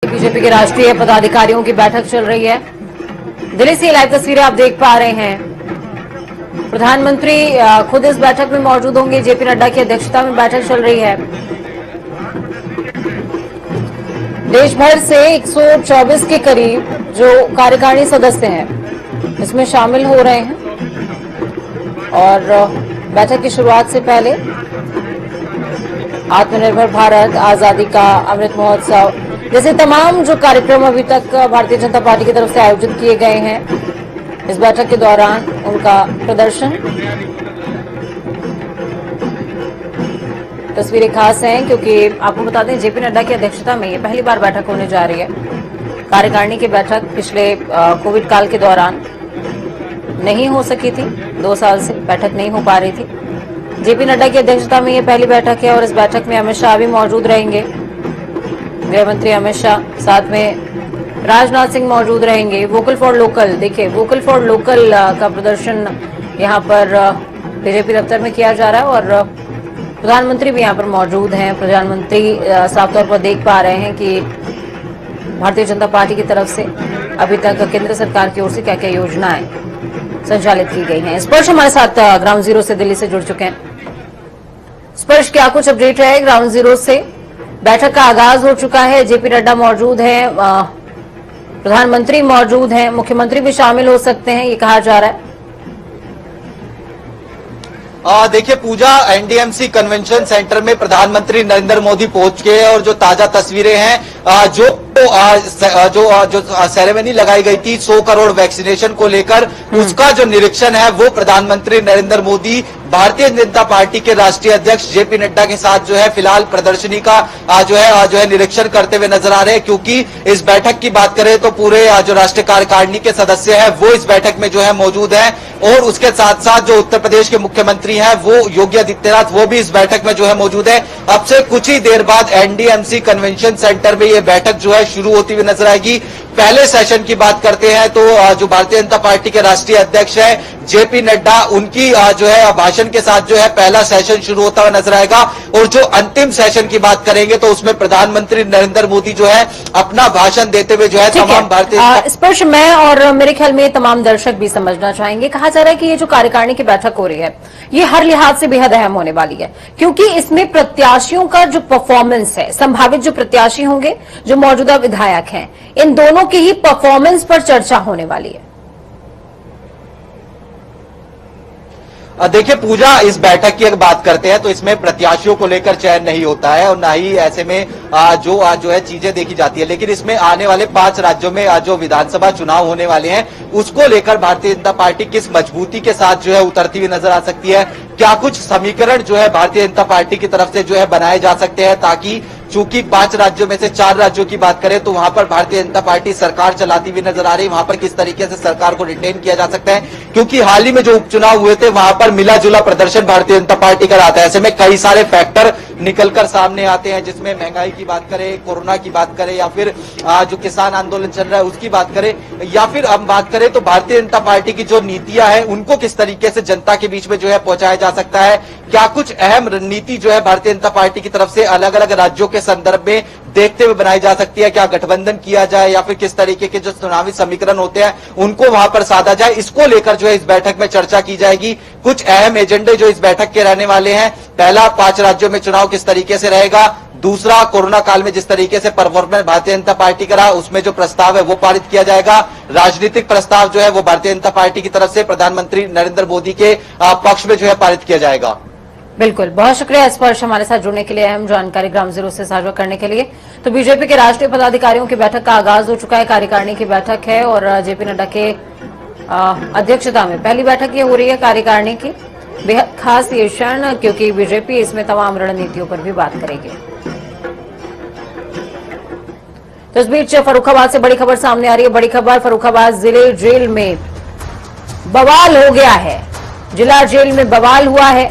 BJP के राष्ट्रीय पदाधिकारियों की बैठक चल रही है। दिल्ली से लाइव तस्वीरें आप देख पा रहे हैं। प्रधानमंत्री खुद इस बैठक में मौजूद होंगे। जेपी नड्डा की अध्यक्षता में बैठक चल रही है। देश भर से 124 के करीब जो कार्यकारिणी सदस्य हैं इसमें शामिल हो रहे हैं और बैठक की शुरुआत से पहले आत्मनिर्भर भारत, आजादी का अमृत महोत्सव जैसे तमाम जो कार्यक्रम अभी तक भारतीय जनता पार्टी की तरफ से आयोजित किए गए हैं, इस बैठक के दौरान उनका प्रदर्शन। तस्वीरें खास हैं क्योंकि आपको बता दें जेपी नड्डा की अध्यक्षता में ये पहली बार बैठक होने जा रही है। कार्यकारिणी की बैठक पिछले कोविड काल के दौरान नहीं हो सकी थी। 2 साल से बैठक नहीं हो पा रही थी। जेपी नड्डा की अध्यक्षता में ये पहली बैठक है और इस बैठक में अमित शाह भी मौजूद रहेंगे। गृह मंत्री अमित शाह, साथ में राजनाथ सिंह मौजूद रहेंगे। वोकल फॉर लोकल, देखिए वोकल फॉर लोकल का प्रदर्शन यहाँ पर बीजेपी दफ्तर में किया जा रहा है और प्रधानमंत्री भी यहाँ पर मौजूद हैं। प्रधानमंत्री साफ तौर पर देख पा रहे हैं कि भारतीय जनता पार्टी की तरफ से अभी तक केंद्र सरकार की ओर से क्या क्या योजनाएं संचालित की गई हैं। स्पर्श हमारे साथ ग्राउंड जीरो से दिल्ली से जुड़ चुके हैं। स्पर्श, क्या कुछ अपडेट है ग्राउंड जीरो से? बैठक का आगाज हो चुका है। जेपी नड्डा मौजूद हैं, प्रधानमंत्री मौजूद हैं, मुख्यमंत्री भी शामिल हो सकते हैं, ये कहा जा रहा है। देखिए पूजा, एनडीएमसी कन्वेंशन सेंटर में प्रधानमंत्री नरेंद्र मोदी पहुंच गए और जो ताजा तस्वीरें हैं जो सेरेमनी लगाई गई थी 100 करोड़ वैक्सीनेशन को लेकर, उसका जो निरीक्षण है वो प्रधानमंत्री नरेंद्र मोदी भारतीय जनता पार्टी के राष्ट्रीय अध्यक्ष जेपी नड्डा के साथ जो है फिलहाल प्रदर्शनी का जो है निरीक्षण करते हुए नजर आ रहे हैं। क्योंकि इस बैठक की बात करें तो पूरे जो राष्ट्रीय कार्यकारिणी के सदस्य हैं वो इस बैठक में जो है मौजूद हैं और उसके साथ साथ जो उत्तर प्रदेश के मुख्यमंत्री हैं वो योगी आदित्यनाथ, वो भी इस बैठक में जो है मौजूद है। अब से कुछ ही देर बाद एनडीएमसी कन्वेंशन सेंटर में ये बैठक जो है शुरू होती हुई नजर आएगी। पहले सेशन की बात करते हैं तो जो भारतीय जनता पार्टी के राष्ट्रीय अध्यक्ष हैं जेपी नड्डा, उनकी जो है भाषण के साथ जो है पहला सेशन शुरू होता हुआ नजर आएगा और जो अंतिम सेशन की बात करेंगे तो उसमें प्रधानमंत्री नरेंद्र मोदी जो है अपना भाषण देते हुए जो है तमाम भारतीय स्पर्श, मैं और मेरे ख्याल में तमाम दर्शक भी समझना चाहेंगे। कहा जा रहा है कि ये जो कार्यकारिणी की बैठक हो रही है ये हर लिहाज से बेहद अहम होने वाली है क्योंकि इसमें प्रत्याशियों का जो परफॉर्मेंस है, संभावित जो प्रत्याशी होंगे, जो मौजूदा विधायक हैं, इन दोनों की ही परफॉर्मेंस पर चर्चा होने वाली है। देखिए पूजा, इस बैठक की अगर बात करते हैं तो इसमें प्रत्याशियों को लेकर चयन नहीं होता है और ना ही ऐसे में जो है चीजें देखी जाती है। लेकिन इसमें आने वाले 5 राज्यों में जो विधानसभा चुनाव होने वाले हैं उसको लेकर भारतीय जनता पार्टी किस मजबूती के साथ जो है उतरती हुई नजर आ सकती है। क्या कुछ समीकरण जो है भारतीय जनता पार्टी की तरफ से जो है बनाए जा सकते हैं ताकि, चूंकि 5 राज्यों में से 4 राज्यों की बात करें तो वहां पर भारतीय जनता पार्टी सरकार चलाती हुई नजर आ रही है, वहां पर किस तरीके से सरकार को रिटेन किया जा सकता है। क्योंकि हाल ही में जो उपचुनाव हुए थे वहां पर मिला जुला प्रदर्शन भारतीय जनता पार्टी का रहा था। ऐसे में कई सारे फैक्टर निकलकर सामने आते हैं, जिसमें महंगाई की बात करें, कोरोना की बात करें या फिर जो किसान आंदोलन चल रहा है उसकी बात करें, या फिर हम बात करें तो भारतीय जनता पार्टी की जो नीतियां हैं उनको किस तरीके से जनता के बीच में जो है पहुंचाया जा सकता है। क्या कुछ अहम रणनीति जो है भारतीय जनता पार्टी की तरफ से अलग अलग राज्यों के संदर्भ में देखते हुए बनाई जा सकती है। क्या गठबंधन किया जाए या फिर किस तरीके के जो चुनावी समीकरण होते हैं उनको वहां पर साधा जाए, इसको लेकर जो है इस बैठक में चर्चा की जाएगी। कुछ अहम एजेंडे जो इस बैठक के रहने वाले हैं, पहला 5 राज्यों में चुनाव किस तरीके से रहेगा, दूसरा कोरोना काल में जिस तरीके से परफॉर्मेंस भारतीय जनता पार्टी का रहा उसमें जो प्रस्ताव है वो पारित किया जाएगा, राजनीतिक प्रस्ताव जो है वो भारतीय जनता पार्टी की तरफ से प्रधानमंत्री नरेंद्र मोदी के पक्ष में जो है पारित किया जाएगा। बिल्कुल, बहुत शुक्रिया स्पर्श हमारे साथ जुड़ने के लिए, अहम जानकारी ग्राउंड जीरो से साझा करने के लिए। तो बीजेपी के राष्ट्रीय पदाधिकारियों की बैठक का आगाज हो चुका है। कार्यकारिणी की बैठक है और जेपी नड्डा के अध्यक्षता में पहली बैठक ये हो रही है कार्यकारिणी की। बेहद खास ये क्षण क्योंकि बीजेपी इसमें तमाम रणनीतियों पर भी बात करेगी। तो इस बीच फर्रुखाबाद से बड़ी खबर सामने आ रही है। बड़ी खबर, फर्रुखाबाद जिले जेल में बवाल हो गया है। जिला जेल में बवाल हुआ है।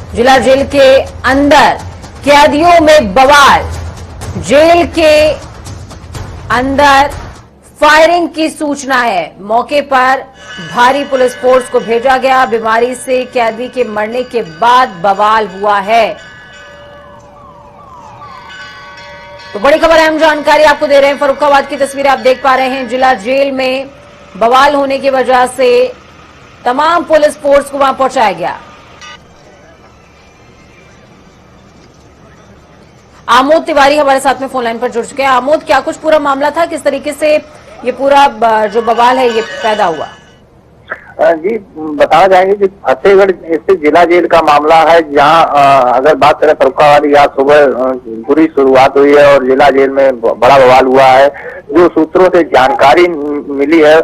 जिला जेल के अंदर कैदियों में बवाल। जेल के अंदर फायरिंग की सूचना है। मौके पर भारी पुलिस फोर्स को भेजा गया। बीमारी से कैदी के मरने के बाद बवाल हुआ है। तो बड़ी खबर अहम जानकारी आपको दे रहे हैं। फर्रुखाबाद की तस्वीरें आप देख पा रहे हैं। जिला जेल में बवाल होने की वजह से तमाम पुलिस फोर्स को वहां पहुंचाया गया। आमोद तिवारी हमारे साथ में फोन लाइन पर जुड़ चुके हैं। आमोद, क्या कुछ पूरा मामला था, किस तरीके से ये पूरा जो बवाल है ये पैदा हुआ? जी बताना चाहेंगे कि फतेहगढ़ स्थित जिला जेल का मामला है, जहां अगर बात करें फर्रुखाबाद, आज सुबह बुरी शुरुआत हुई है और जिला जेल में बड़ा बवाल हुआ है। जो सूत्रों से जानकारी मिली है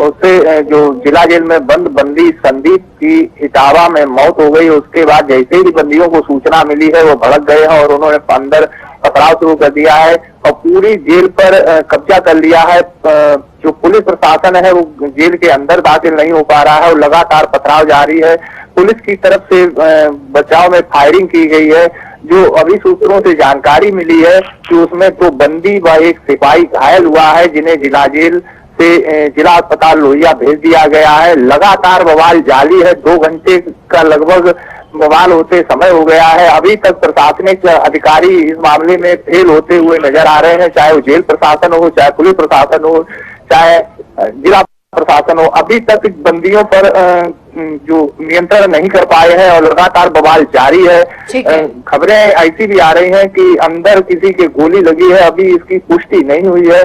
उससे जो जिला जेल में बंद बंदी संदीप की इटावा में मौत हो गई, उसके बाद जैसे ही बंदियों को सूचना मिली है वो भड़क गए हैं और उन्होंने अंदर पथराव शुरू कर दिया है और पूरी जेल पर कब्जा कर लिया है। जो पुलिस प्रशासन है वो जेल के अंदर दाखिल नहीं हो पा रहा है और लगातार पथराव जारी है। पुलिस की तरफ से बचाव में फायरिंग की गई है। जो अभी सूत्रों से जानकारी मिली है कि उसमें तो बंदी व एक सिपाही घायल हुआ है, जिन्हें जिला जेल से जिला अस्पताल लोहिया भेज दिया गया है। लगातार बवाल जारी है, 2 घंटे का लगभग बवाल होते समय हो गया है। अभी तक प्रशासनिक अधिकारी इस मामले में फेल होते हुए नजर आ रहे हैं, चाहे वो जेल प्रशासन हो, चाहे पुलिस प्रशासन हो, चाहे जिला प्रशासन हो। अभी तक बंदियों पर जो नियंत्रण नहीं कर पाए हैं और लगातार बवाल जारी है। खबरें ऐसी भी आ रही हैं कि अंदर किसी के गोली लगी है, अभी इसकी पुष्टि नहीं हुई है।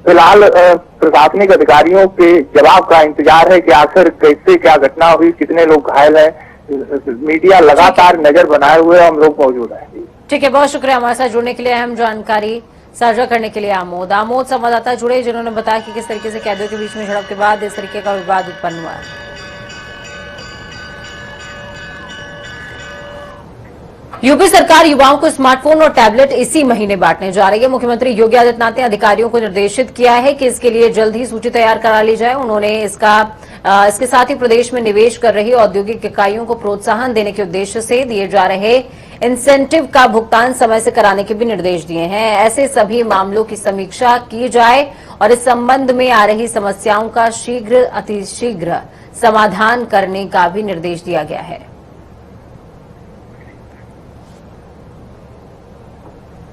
फिलहाल प्रशासनिक अधिकारियों के जवाब का इंतजार है कि आखिर कैसे क्या घटना हुई, कितने लोग घायल हैं। मीडिया लगातार नजर बनाए हुए हम लोग मौजूद हैं। ठीक है, बहुत शुक्रिया हमारे साथ जुड़ने के लिए, अहम जानकारी साझा करने के लिए। आमोद संवाददाता जुड़े, जिन्होंने बताया कि किस तरीके से कैदियों के बीच में झड़प के बाद इस तरीके का विवाद उत्पन्न हुआ है। यूपी सरकार युवाओं को स्मार्टफोन और टैबलेट इसी महीने बांटने जा रही है। मुख्यमंत्री योगी आदित्यनाथ ने अधिकारियों को निर्देशित किया है कि इसके लिए जल्द ही सूची तैयार करा ली जाए। उन्होंने इसके साथ ही प्रदेश में निवेश कर रही औद्योगिक इकाइयों को प्रोत्साहन देने के उद्देश्य से दिए जा रहे इंसेंटिव का भुगतान समय से कराने के भी निर्देश दिए हैं। ऐसे सभी मामलों की समीक्षा की जाए और इस संबंध में आ रही समस्याओं का अतिशीघ्र समाधान करने का भी निर्देश दिया गया है।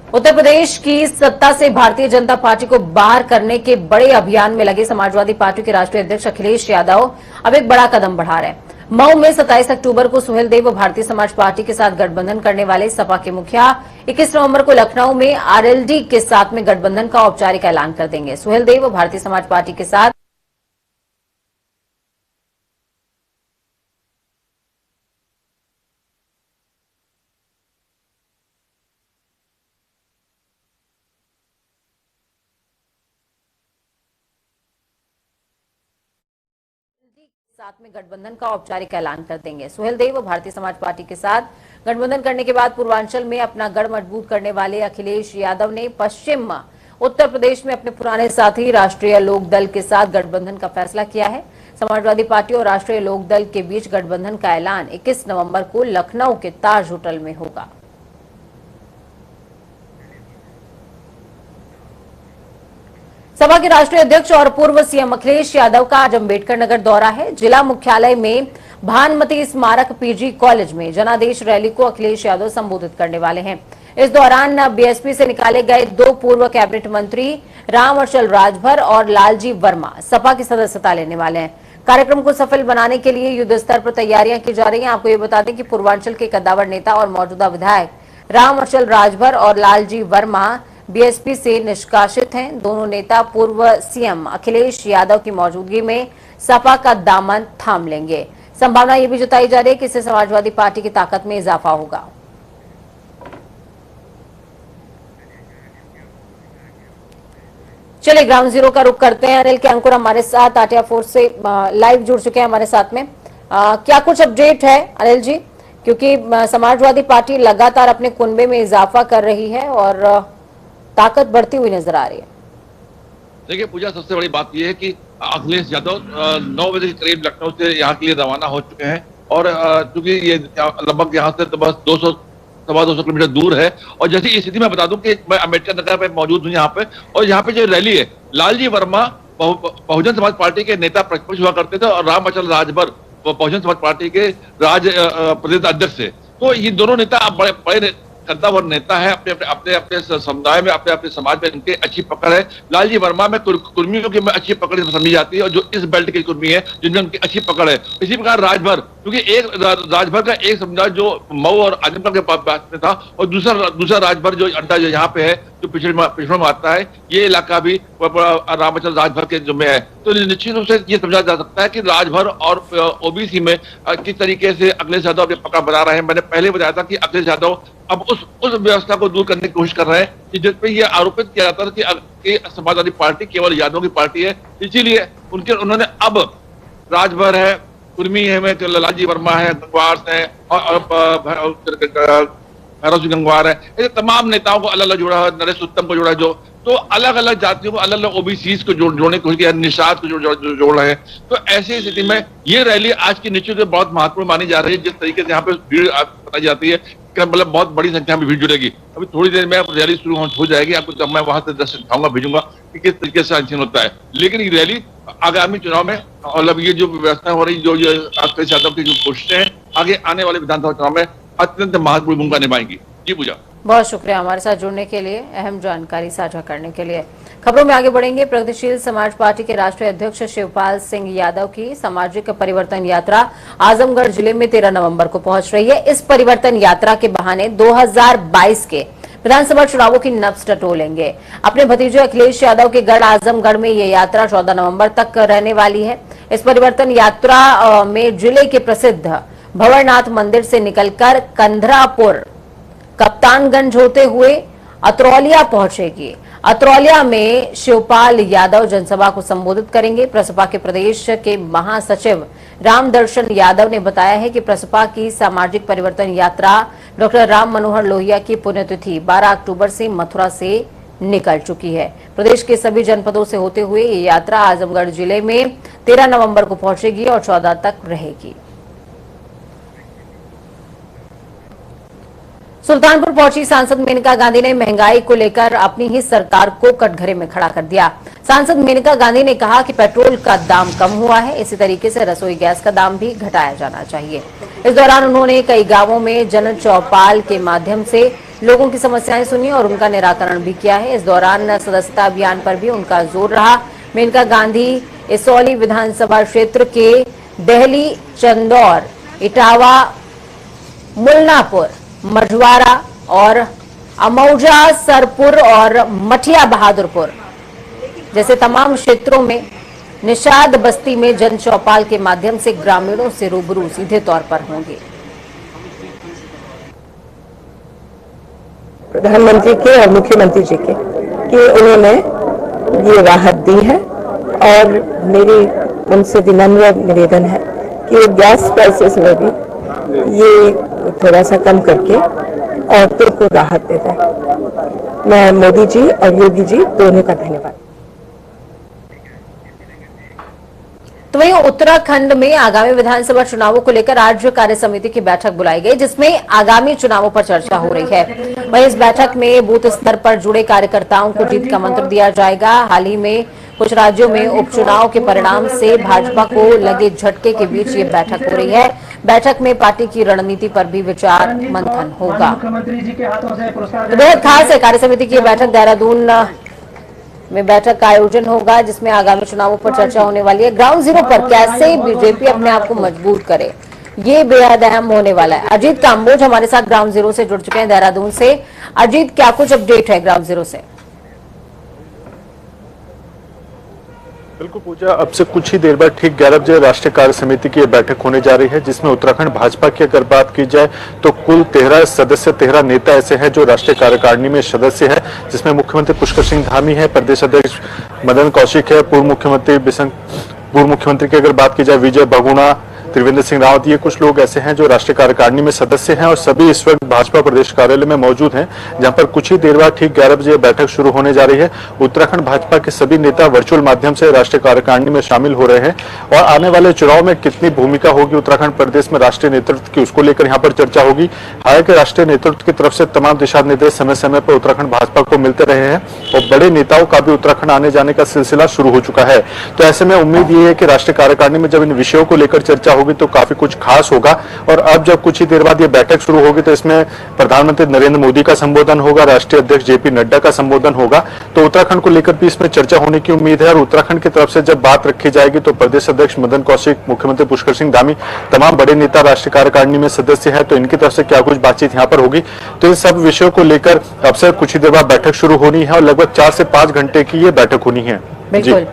उत्तर प्रदेश की सत्ता से भारतीय जनता पार्टी को बाहर करने के बड़े अभियान में लगे समाजवादी पार्टी के राष्ट्रीय अध्यक्ष अखिलेश यादव अब एक बड़ा कदम बढ़ा रहे हैं। मऊ में 27 अक्टूबर को सुहेलदेव भारतीय समाज पार्टी के साथ गठबंधन करने वाले सपा के मुखिया 21 नवंबर को लखनऊ में आरएलडी के साथ में गठबंधन का औपचारिक ऐलान कर देंगे। सुहेलदेव भारतीय समाज पार्टी के साथ में गठबंधन का औपचारिक ऐलान कर देंगे। सुहेलदेव भारतीय समाज पार्टी के साथ गठबंधन करने के बाद पूर्वांचल में अपना गढ़ मजबूत करने वाले अखिलेश यादव ने पश्चिम उत्तर प्रदेश में अपने पुराने साथी राष्ट्रीय लोक दल के साथ गठबंधन का फैसला किया है। समाजवादी पार्टी और राष्ट्रीय लोक दल के बीच गठबंधन का ऐलान 21 नवंबर को लखनऊ के ताज होटल में होगा। सपा के राष्ट्रीय अध्यक्ष और पूर्व सीएम अखिलेश यादव का आज अंबेडकर नगर दौरा है। जिला मुख्यालय में भानुमति स्मारक पीजी कॉलेज में जनादेश रैली को अखिलेश यादव संबोधित करने वाले हैं। इस दौरान बीएसपी से निकाले गए 2 पूर्व कैबिनेट मंत्री रामअचल राजभर और लालजी वर्मा सपा की सदस्यता लेने वाले हैं। कार्यक्रम को सफल बनाने के लिए युद्ध स्तर पर तैयारियां की जा रही हैं। आपको ये बता दें कि पूर्वांचल के कद्दावर नेता और मौजूदा विधायक रामअचल राजभर और लालजी वर्मा बीएसपी से निष्कासित हैं। दोनों नेता पूर्व सीएम अखिलेश यादव की मौजूदगी में सपा का दामन थाम लेंगे। संभावना यह भी जताई जा रही है कि इससे समाजवादी पार्टी की ताकत में इजाफा होगा। चलिए ग्राउंड जीरो का रुख करते हैं। अनिल के अंकुर हमारे साथ आटिया फोर्स से लाइव जुड़ चुके हैं हमारे साथ में। क्या कुछ अपडेट है अनिल जी, क्योंकि समाजवादी पार्टी लगातार अपने कुनबे में इजाफा कर रही है और ताकत बढ़ती हुई नजर आ रही है। देखिए पूजा, सबसे बड़ी बात यह है कि अखिलेश यादव 9 बजे के करीब लखनऊ से यहाँ के लिए रवाना हो चुके हैं और चूंकि ये लगभग यहाँ से तो बस 200-250 किलोमीटर दूर है। और जैसे इस स्थिति में बता दूं कि मैं अम्बेडकर नगर पे मौजूद हूँ यहाँ पे, और यहाँ पे जो रैली है, लालजी वर्मा बहुजन समाज पार्टी के नेता प्रतिपक्ष हुआ करते थे और रामअचल राजभर बहुजन समाज पार्टी के प्रदेश अध्यक्ष थे। तो ये दोनों नेता अब बड़े कद्दावर नेता है, अपने समुदाय में, अपने समाज में इनके अच्छी पकड़ है। लालजी वर्मा में कुर्मियों की अच्छी पकड़ समझी जाती है, और जो इस बेल्ट के कुर्मी है जिनमें उनकी अच्छी पकड़ है। इसी प्रकार राजभर, क्योंकि एक राजभर का एक समुदाय जो मऊ और आजमगढ़ के पास में था, और दूसरा राजभर जो अड्डा जो यहाँ पे है, जो पिछड़ों में आता है, ये इलाका भी रामचंद्र राजभर के में है। तो निश्चित रूप से ये समझा जा सकता है कि राजभर और ओबीसी में किस तरीके से अखिलेश यादव अपनी पकड़ बना रहे हैं। मैंने पहले बताया था कि अखिलेश यादव अब उस व्यवस्था को दूर करने की कोशिश कर रहे हैं कि जिसपे ये आरोपित किया जाता था कि समाजवादी पार्टी केवल यादव की पार्टी है, इसीलिए उन्होंने अब राजभर है, कुर्मी है, लालजी वर्मा है, गंगवार है, और भैरव सिंह गंगवार है, ऐसे तमाम नेताओं को अलग अलग जोड़ा है, नरेश उत्तम को जोड़ा है, जो तो अलग अलग जातियों को, अलग अलग ओबीसी को जोड़ने की कोशिश किया, निषाद को जोड़ रहे हैं। तो ऐसी स्थिति में ये रैली आज की निश्चित बहुत महत्वपूर्ण मानी जा रही है। जिस तरीके से यहाँ पे भीड़ बताई जाती है, मतलब बहुत बड़ी संख्या में भीड़ जुड़ेगी। अभी थोड़ी देर में रैली शुरू हो जाएगी, आपको जब मैं वहां से दर्शन दिखाऊंगा, भेजूंगा कि किस तरीके से आयोजन होता है। लेकिन ये रैली आगामी चुनाव में, मतलब ये जो व्यवस्था हो रही, जो अखिलेश यादव की जो कोशिशें हैं, आगे आने वाले विधानसभा चुनाव में अत्यंत महत्वपूर्ण भूमिका निभाएंगी। जी पूजा, बहुत शुक्रिया हमारे साथ जुड़ने के लिए, अहम जानकारी साझा करने के लिए। खबरों में आगे बढ़ेंगे। प्रगतिशील समाज पार्टी के राष्ट्रीय अध्यक्ष शिवपाल सिंह यादव की सामाजिक परिवर्तन यात्रा आजमगढ़ जिले में 13 नवंबर को पहुंच रही है। इस परिवर्तन यात्रा के बहाने 2022 के विधानसभा चुनावों की नब्ज टटोलेंगे। अपने भतीजे अखिलेश यादव के गढ़ आजमगढ़ में ये यात्रा 14 नवंबर तक रहने वाली है। इस परिवर्तन यात्रा में जिले के प्रसिद्ध भंवरनाथ मंदिर से निकलकर कंधरापुर, कप्तानगंज होते हुए अतरौलिया पहुंचेगी। अतरौलिया में शिवपाल यादव जनसभा को संबोधित करेंगे। प्रसपा के प्रदेश के महासचिव रामदर्शन यादव ने बताया है कि प्रसपा की सामाजिक परिवर्तन यात्रा डॉक्टर राम मनोहर लोहिया की पुण्यतिथि 12 अक्टूबर से मथुरा से निकल चुकी है। प्रदेश के सभी जनपदों से होते हुए ये यात्रा आजमगढ़ जिले में 13 नवंबर को पहुंचेगी और 14 तक रहेगी। सुल्तानपुर पहुंची सांसद मेनका गांधी ने महंगाई को लेकर अपनी ही सरकार को कटघरे में खड़ा कर दिया। सांसद मेनका गांधी ने कहा कि पेट्रोल का दाम कम हुआ है, इसी तरीके से रसोई गैस का दाम भी घटाया जाना चाहिए। इस दौरान उन्होंने कई गांवों में जन चौपाल के माध्यम से लोगों की समस्याएं सुनी और उनका निराकरण भी किया है। इस दौरान सदस्यता अभियान पर भी उनका जोर रहा। मेनका गांधी इसौली विधानसभा क्षेत्र के दहली, चंदौर, इटावा, मुलनापुर, मझवारा और अमौजा, सरपुर और मठिया बहादुरपुर जैसे तमाम क्षेत्रों में निषाद बस्ती में जन चौपाल के माध्यम से ग्रामीणों से रूबरू सीधे तौर पर होंगे। प्रधानमंत्री के और मुख्यमंत्री जी के कि उन्होंने ये राहत दी है, और मेरी उनसे विनम्र निवेदन है कि गैस प्राइसेस में भी ये थोड़ा सा कम करके औरतों को राहत देता है। मैं मोदी जी और योगी जी दोनों का धन्यवाद। तो वहीं उत्तराखंड में आगामी विधानसभा चुनावों को लेकर आज कार्य समिति की बैठक बुलाई गई, जिसमें आगामी चुनावों पर चर्चा हो रही है। वहीं इस बैठक में बूथ स्तर पर जुड़े कार्यकर्ताओं को जीत का मंत्र दिया जाएगा। हाल ही में कुछ राज्यों में उपचुनाव के परिणाम से भाजपा को लगे झटके के बीच ये बैठक हो रही है। बैठक में पार्टी की रणनीति पर भी विचार मंथन होगा। तो बेहद खास है, कार्य समिति की बैठक देहरादून में बैठक का आयोजन होगा, जिसमें आगामी चुनावों पर चर्चा होने वाली है। ग्राउंड जीरो पर कैसे बीजेपी अपने आप को मजबूत करे, ये बेहद अहम होने वाला है। अजीत काम्बोज हमारे साथ ग्राउंड जीरो से जुड़ चुके हैं देहरादून से। अजीत, क्या कुछ अपडेट है ग्राउंड जीरो से? बिल्कुल पूजा, अब से कुछ ही देर बाद ठीक 11 बजे राष्ट्रीय कार्य समिति की बैठक होने जा रही है, जिसमें उत्तराखंड भाजपा की अगर बात की जाए तो कुल 13 सदस्य, 13 नेता ऐसे हैं जो राष्ट्रीय कार्यकारिणी में सदस्य है, जिसमें मुख्यमंत्री पुष्कर सिंह धामी है, प्रदेश अध्यक्ष मदन कौशिक है, पूर्व मुख्यमंत्री की अगर बात की जाए विजय बहुगुणा, त्रिवेंद्र सिंह रावत, ये कुछ लोग ऐसे हैं जो राष्ट्रीय कार्यकारिणी में सदस्य हैं और सभी इस वक्त भाजपा प्रदेश कार्यालय में मौजूद हैं, जहां पर कुछ ही देर बाद ठीक 11 बजे बैठक शुरू होने जा रही है। उत्तराखंड भाजपा के सभी नेता वर्चुअल माध्यम से राष्ट्रीय कार्यकारिणी में शामिल हो रहे हैं और आने वाले चुनाव में कितनी भूमिका होगी उत्तराखंड प्रदेश में राष्ट्रीय नेतृत्व की, उसको लेकर यहाँ पर चर्चा होगी। हालांकि राष्ट्रीय नेतृत्व की तरफ से तमाम दिशा निर्देश समय समय पर उत्तराखंड भाजपा को मिलते रहे हैं और बड़े नेताओं का भी उत्तराखंड आने जाने का सिलसिला शुरू हो चुका है। तो ऐसे में उम्मीद ये है कि राष्ट्रीय कार्यकारिणी में जब इन विषयों को लेकर चर्चा होगी होगी तो काफी कुछ खास होगा। और अब जब कुछ ही देर बाद ये बैठक शुरू होगी तो इसमें प्रधानमंत्री नरेंद्र मोदी का संबोधन होगा, राष्ट्रीय अध्यक्ष जेपी नड्डा का संबोधन होगा, तो उत्तराखंड को लेकर भी इसमें चर्चा होने की उम्मीद है। और उत्तराखंड की तरफ से जब बात रखी जाएगी तो प्रदेश अध्यक्ष मदन कौशिक, मुख्यमंत्री पुष्कर सिंह धामी, तमाम बड़े नेता राष्ट्रीय कार्यकारिणी में सदस्य है, तो इनकी तरफ से क्या कुछ बातचीत यहाँ पर होगी। तो इन सब विषयों को लेकर अब से कुछ ही देर बाद बैठक शुरू होनी है और लगभग 4 से 5 घंटे की ये बैठक होनी है। बिल्कुल,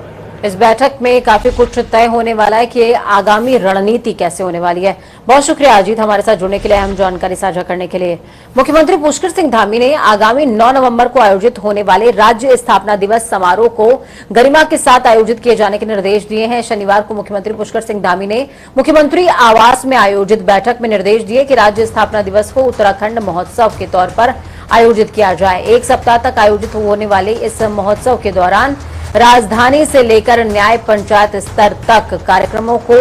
इस बैठक में काफी कुछ तय होने वाला है कि आगामी रणनीति कैसे होने वाली है। बहुत शुक्रिया अजीत हमारे साथ जुड़ने के लिए, हम जानकारी साझा करने के लिए। मुख्यमंत्री पुष्कर सिंह धामी ने आगामी 9 नवंबर को आयोजित होने वाले राज्य स्थापना दिवस समारोह को गरिमा के साथ आयोजित किए जाने के निर्देश दिए हैं। शनिवार को मुख्यमंत्री पुष्कर सिंह धामी ने मुख्यमंत्री आवास में आयोजित बैठक में निर्देश दिए कि राज्य स्थापना दिवस को उत्तराखंड महोत्सव के तौर पर आयोजित किया जाए। 1 सप्ताह तक आयोजित होने वाले इस महोत्सव के दौरान राजधानी से लेकर न्याय पंचायत स्तर तक कार्यक्रमों को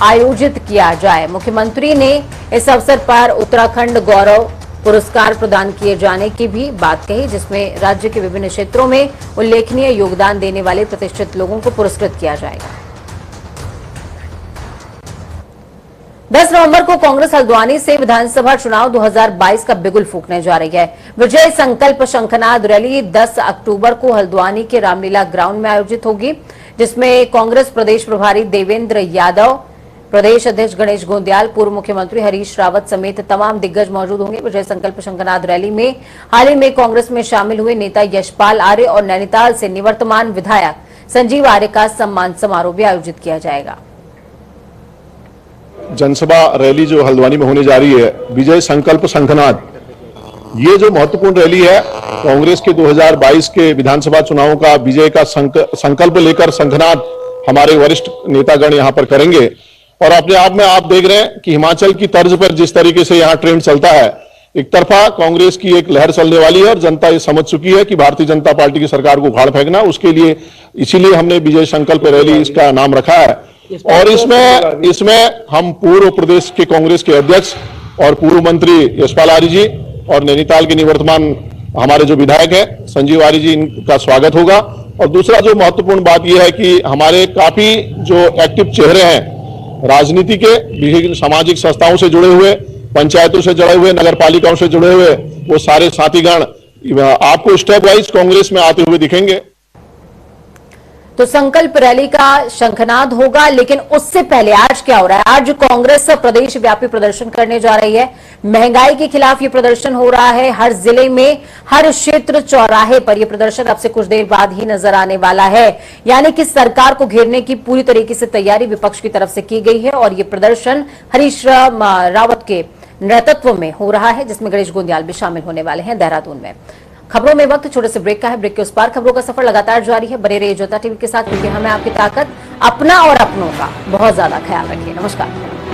आयोजित किया जाए। मुख्यमंत्री ने इस अवसर पर उत्तराखंड गौरव पुरस्कार प्रदान किए जाने की भी बात कही, जिसमें राज्य के विभिन्न क्षेत्रों में उल्लेखनीय योगदान देने वाले प्रतिष्ठित लोगों को पुरस्कृत किया जाएगा। 10 नवंबर को कांग्रेस हल्द्वानी से विधानसभा चुनाव 2022 का बिगुल फूंकने जा रही है। विजय संकल्प शंखनाद रैली 10 अक्टूबर को हल्द्वानी के रामलीला ग्राउंड में आयोजित होगी, जिसमें कांग्रेस प्रदेश प्रभारी देवेंद्र यादव, प्रदेश अध्यक्ष गणेश गोंदियाल, पूर्व मुख्यमंत्री हरीश रावत समेत तमाम दिग्गज मौजूद होंगे। विजय संकल्प शंखनाद रैली में हाल ही में कांग्रेस में शामिल हुए नेता यशपाल आर्य और नैनीताल से निवर्तमान विधायक संजीव आर्य का सम्मान समारोह भी आयोजित किया जाएगा। जनसभा रैली जो हल्द्वानी में होने जा रही है, विजय संकल्प शंखनाद, ये जो महत्वपूर्ण रैली है, कांग्रेस के 2022 के विधानसभा चुनावों का विजय का संकल्प लेकर शंखनाद हमारे वरिष्ठ नेतागण यहां पर करेंगे। और अपने आप में आप देख रहे हैं कि हिमाचल की तर्ज पर जिस तरीके से यहां ट्रेंड चलता है, एक तरफा कांग्रेस की एक लहर चलने वाली है और जनता ये समझ चुकी है कि भारतीय जनता पार्टी की सरकार को उखाड़ फेंकना, उसके लिए इसीलिए हमने विजय संकल्प रैली इसका नाम रखा है। और इसमें हम पूर्व प्रदेश के कांग्रेस के अध्यक्ष और पूर्व मंत्री यशपाल आर्य जी और नैनीताल के निवर्तमान हमारे जो विधायक हैं संजीव आर्य जी, इनका स्वागत होगा। और दूसरा जो महत्वपूर्ण बात यह है कि हमारे काफी जो एक्टिव चेहरे हैं राजनीति के, विभिन्न सामाजिक संस्थाओं से जुड़े हुए, पंचायतों से जुड़े हुए, नगर पालिकाओं से जुड़े हुए, वो सारे साथीगण आपको स्टेप वाइज कांग्रेस में आते हुए दिखेंगे। तो संकल्प रैली का शंखनाद होगा, लेकिन उससे पहले आज क्या हो रहा है? आज कांग्रेस प्रदेश व्यापी प्रदर्शन करने जा रही है। महंगाई के खिलाफ ये प्रदर्शन हो रहा है। हर जिले में, हर क्षेत्र, चौराहे पर यह प्रदर्शन अब से कुछ देर बाद ही नजर आने वाला है। यानी कि सरकार को घेरने की पूरी तरीके से तैयारी विपक्ष की तरफ से की गई है और ये प्रदर्शन हरीश रावत के नेतृत्व में हो रहा है, जिसमें गणेश गोंदियाल भी शामिल होने वाले हैं देहरादून में। खबरों में वक्त छोटे से ब्रेक का है। ब्रेक के उस पार खबरों का सफर लगातार जारी है। बने रहिए जनता टीवी के साथ, क्योंकि हमें आपकी ताकत, अपना और अपनों का बहुत ज्यादा ख्याल रखिए। नमस्कार।